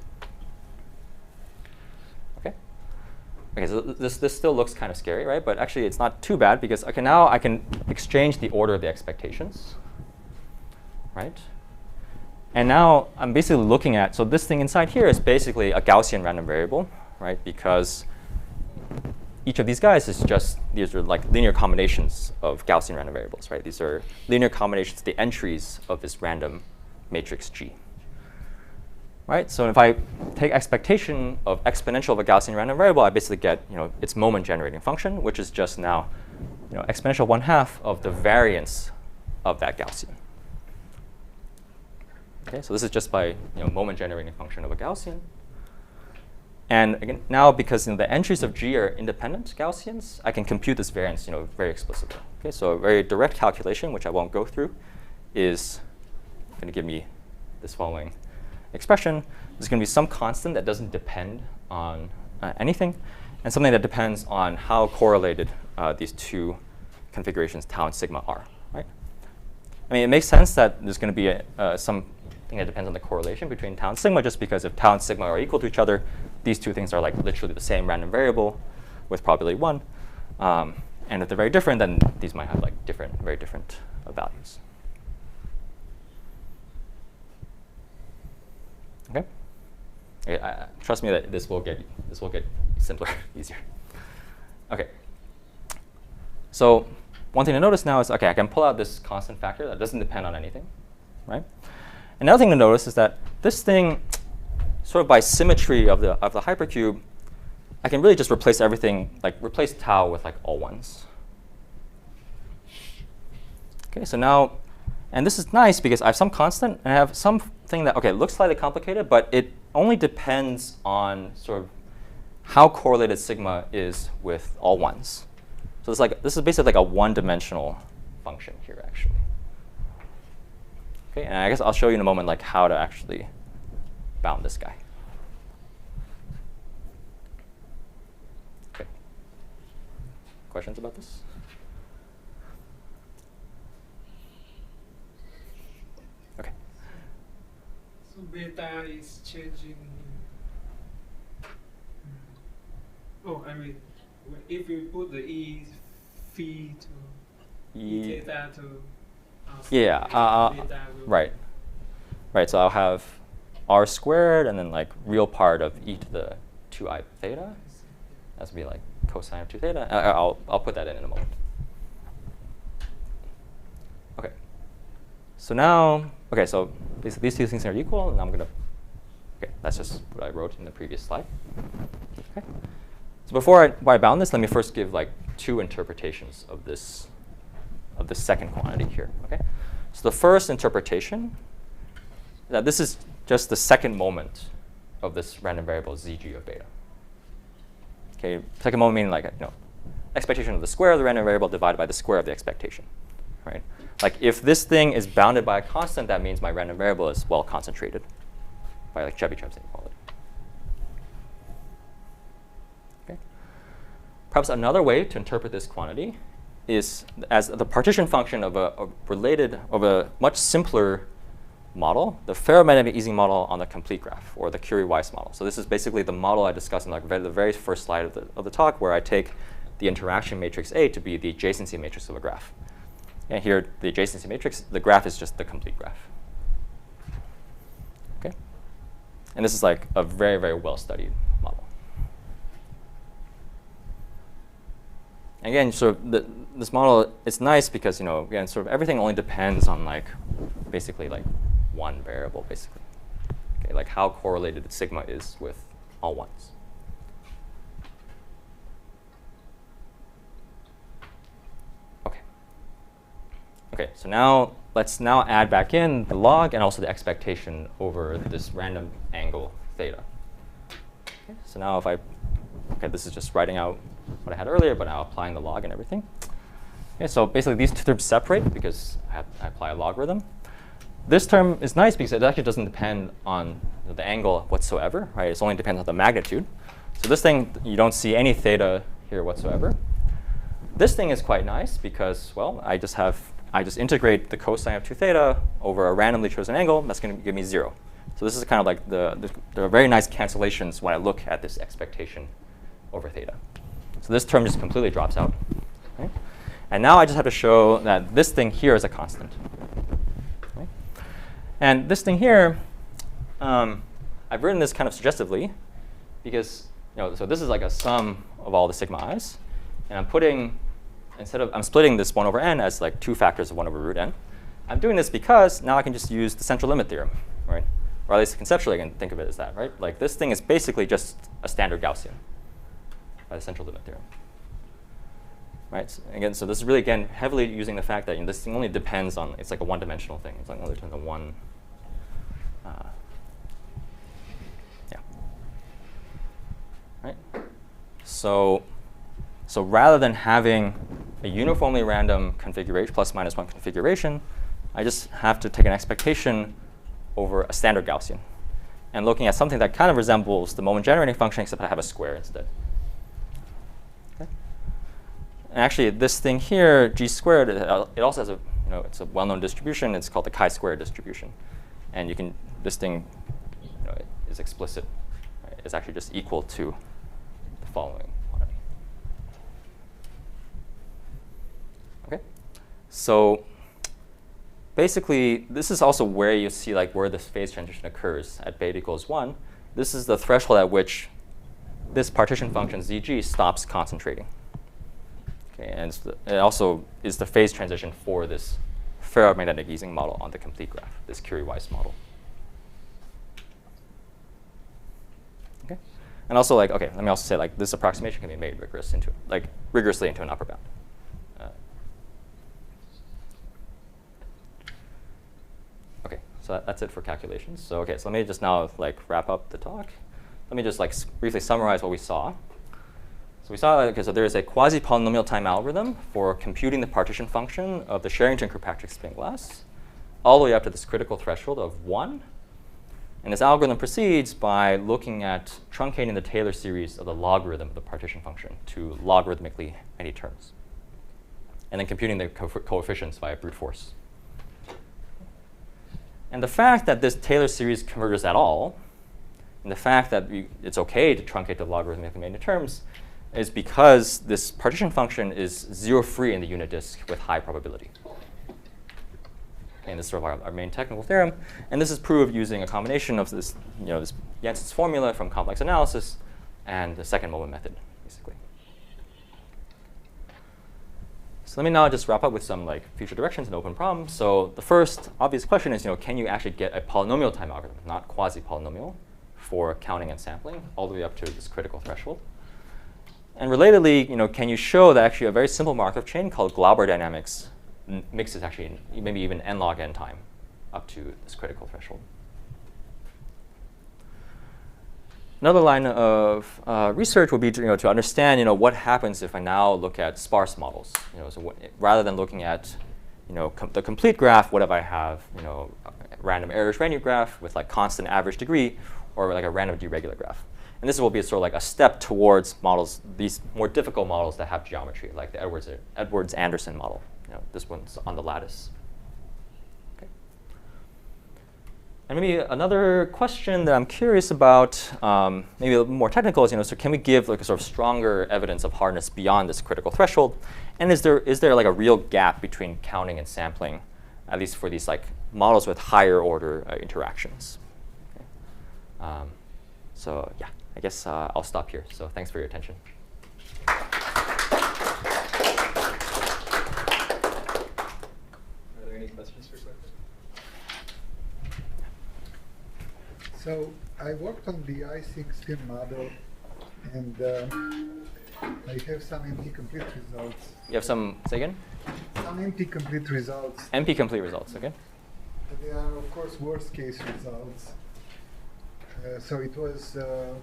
Okay, so this still looks kind of scary, right? But actually, it's not too bad because now I can exchange the order of the expectations, right? And now I'm basically looking at, so this thing inside here is basically a Gaussian random variable, right? Because each of these guys is just, these are like linear combinations of Gaussian random variables, right? These are linear combinations, the entries of this random matrix G. Right? So if I take expectation of exponential of a Gaussian random variable, I basically get its moment generating function, which is just now exponential 1/2 of the variance of that Gaussian. Okay, so this is just by moment generating function of a Gaussian. And again, now because the entries of G are independent Gaussians, I can compute this variance very explicitly. Okay, so a very direct calculation, which I won't go through, is going to give me this following expression. There's going to be some constant that doesn't depend on anything, and something that depends on how correlated these two configurations, tau and sigma, are. Right? I mean, it makes sense that there's going to be something that depends on the correlation between tau and sigma, just because if tau and sigma are equal to each other, these two things are like literally the same random variable with probability 1. And if they're very different, then these might have like very different values. Okay. Trust me that this will get simpler, easier. Okay. So one thing to notice now is, okay, I can pull out this constant factor that doesn't depend on anything, right? Another thing to notice is that this thing, sort of by symmetry of the hypercube, I can really just replace everything, like replace tau with like all ones. Okay, so now, and this is nice because I have some constant and I have something that, okay, looks slightly complicated, but it only depends on sort of how correlated sigma is with all ones. So this is basically like a one-dimensional function here, actually. Okay, and I guess I'll show you in a moment like how to actually bound this guy. Okay. Questions about this? Okay. So beta is changing. Oh, I mean, if you put the E phi to E theta to yeah, right. Right, so I'll have r squared and then like real part of e to the 2i theta. That's going to be like cosine of 2 theta. I'll put that in a moment. Okay. So now, okay, so these two things are equal, and I'm going to, okay, that's just what I wrote in the previous slide. Okay. So before I bound this, let me first give like two interpretations of this second quantity here. Okay. So the first interpretation, that this is just the second moment of this random variable zg of beta. Okay, second moment meaning like expectation of the square of the random variable divided by the square of the expectation, right? Like if this thing is bounded by a constant, that means my random variable is well concentrated by like Chebyshev's inequality. Okay. Perhaps another way to interpret this quantity is as the partition function of a much simpler model, the ferromagnetic Ising model on the complete graph, or the Curie-Weiss model. So this is basically the model I discussed in like the very first slide of the talk, where I take the interaction matrix A to be the adjacency matrix of a graph. And here, the adjacency matrix, the graph is just the complete graph. Okay? And this is like a very, very well-studied model. Again, sort of this model, it's nice because, again, sort of everything only depends on like basically like one variable, basically. Okay, like how correlated sigma is with all ones. Okay. Okay, so now let's add back in the log and also the expectation over this random angle theta. Okay, so now if this is just writing out what I had earlier, but now applying the log and everything. Okay, so basically these two terms separate because I apply a logarithm. This term is nice because it actually doesn't depend on the angle whatsoever, right? It only depends on the magnitude. So this thing, you don't see any theta here whatsoever. This thing is quite nice because, well, I just have I just integrate the cosine of 2 theta over a randomly chosen angle. That's going to give me 0. So this is kind of like there are very nice cancellations when I look at this expectation over theta. So this term just completely drops out. Okay? And now I just have to show that this thing here is a constant. Okay? And this thing here, I've written this kind of suggestively because so this is like a sum of all the sigma i's, and I'm splitting this 1 over n as like 2 factors of 1 over root n. I'm doing this because now I can just use the central limit theorem, right? Or at least conceptually I can think of it as that, right? Like this thing is basically just a standard Gaussian by the central limit theorem. Right? So again, so this is really, again, heavily using the fact that this thing only depends on, it's like a one-dimensional thing. It's like only depends on one, yeah. Right? So rather than having a uniformly random configuration, plus minus 1 configuration, I just have to take an expectation over a standard Gaussian and looking at something that kind of resembles the moment generating function, except I have a square instead. Okay? And actually, this thing here, g squared, it also has a, it's a well-known distribution. It's called the chi-square distribution. And you can, this thing is explicit. Right? It's actually just equal to the following quantity. Okay? So basically, this is also where you see like where this phase transition occurs at beta equals 1. This is the threshold at which this partition function zg stops concentrating. Okay, and it also is the phase transition for this ferromagnetic Ising model on the complete graph, this Curie-Weiss model. Okay, and also like let me also say like this approximation can be made rigorously into an upper bound. Okay, so that's it for calculations. So so let me just now wrap up the talk. Let me just briefly summarize what we saw. So we saw, so there is a quasi-polynomial time algorithm for computing the partition function of the Sherrington-Kirkpatrick spin glass all the way up to this critical threshold of 1. And this algorithm proceeds by looking at truncating the Taylor series of the logarithm of the partition function to logarithmically many terms, and then computing the coefficients via brute force. And the fact that this Taylor series converges at all, and the fact that it's OK to truncate the logarithmically many terms, is because this partition function is zero-free in the unit disk with high probability. And this is sort of our main technical theorem. And this is proved using a combination of this, this Jensen's formula from complex analysis and the second moment method, basically. So let me now just wrap up with some future directions and open problems. So the first obvious question is, can you actually get a polynomial time algorithm, not quasi-polynomial, for counting and sampling all the way up to this critical threshold? And relatedly, can you show that actually a very simple Markov chain called Glauber dynamics mixes actually maybe even n log n time up to this critical threshold? Another line of research would be to understand what happens if I now look at sparse models. So rather than looking at the complete graph, what if I have a random error-Schrödinger graph with constant average degree, or a random deregular graph? And this will be sort of a step towards models, these more difficult models that have geometry, like the Edwards-Anderson model. This one's on the lattice. Okay. And maybe another question that I'm curious about, maybe a little more technical, is so can we give a sort of stronger evidence of hardness beyond this critical threshold? And is there a real gap between counting and sampling, at least for these models with higher order interactions? Okay. So yeah, I guess I'll stop here. So thanks for your attention. Are there any questions for Clifford? So I worked on the Ising spin model, and I have some NP complete results. You have some, say again? Some NP complete results. NP complete results, okay. They are, of course, worst case results. So it was a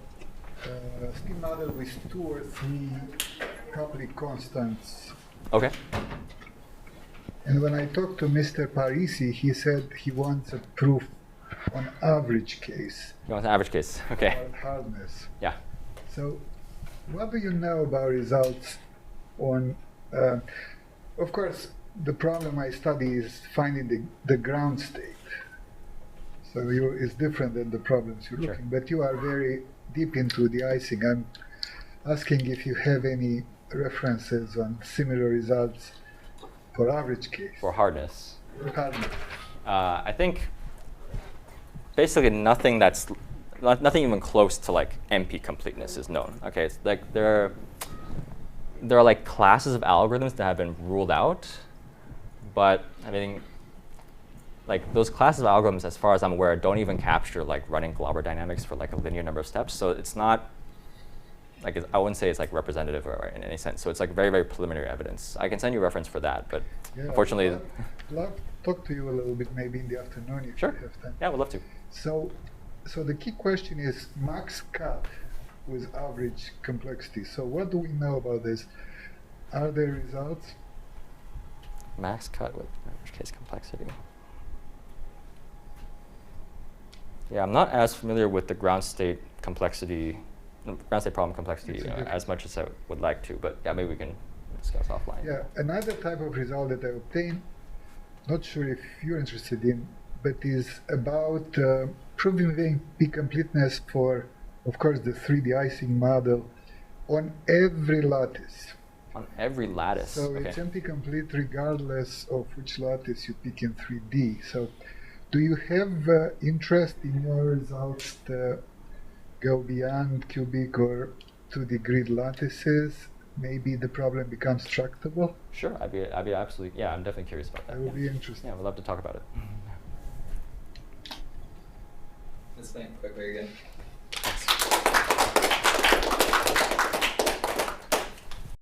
spin model with 2 or 3 coupling constants. Okay. And when I talked to Mr. Parisi, he said he wants a proof on average case. You want an average case, okay. About hardness. Yeah. So what do you know about results on, of course, the problem I study is finding the ground state. So it's different than the problems you're looking, but you are very deep into the icing. I'm asking if you have any references on similar results for average case. For hardness. For hardness. I think basically nothing even close to like NP completeness is known. Okay, it's like there are like classes of algorithms that have been ruled out, but I mean, like those classes of algorithms, as far as I'm aware, don't even capture like running Glauber dynamics for like a linear number of steps. So it's not like I wouldn't say it's like representative or in any sense. So it's like very, very preliminary evidence. I can send you a reference for that, but unfortunately, I'd love to talk to you a little bit maybe in the afternoon if sure. you have time. Yeah, we'd love to. So the key question is max cut with average complexity. So what do we know about this? Are there results? Max cut with average case complexity. Yeah, I'm not as familiar with the ground state complexity, ground state problem complexity as much as I would like to, but yeah, maybe we can discuss offline. Yeah, another type of result that I obtained, not sure if you're interested in, but is about proving NP completeness for, of course, the 3D icing model on every lattice. On every lattice. So it's NP complete regardless of which lattice you pick in 3D. So do you have interest in your results to go beyond cubic or 2D grid lattices? Maybe the problem becomes tractable? Sure, I'd be absolutely, yeah, I'm definitely curious about that. That would be interesting. Yeah, we'd love to talk about it. Let's thank Kuikui again.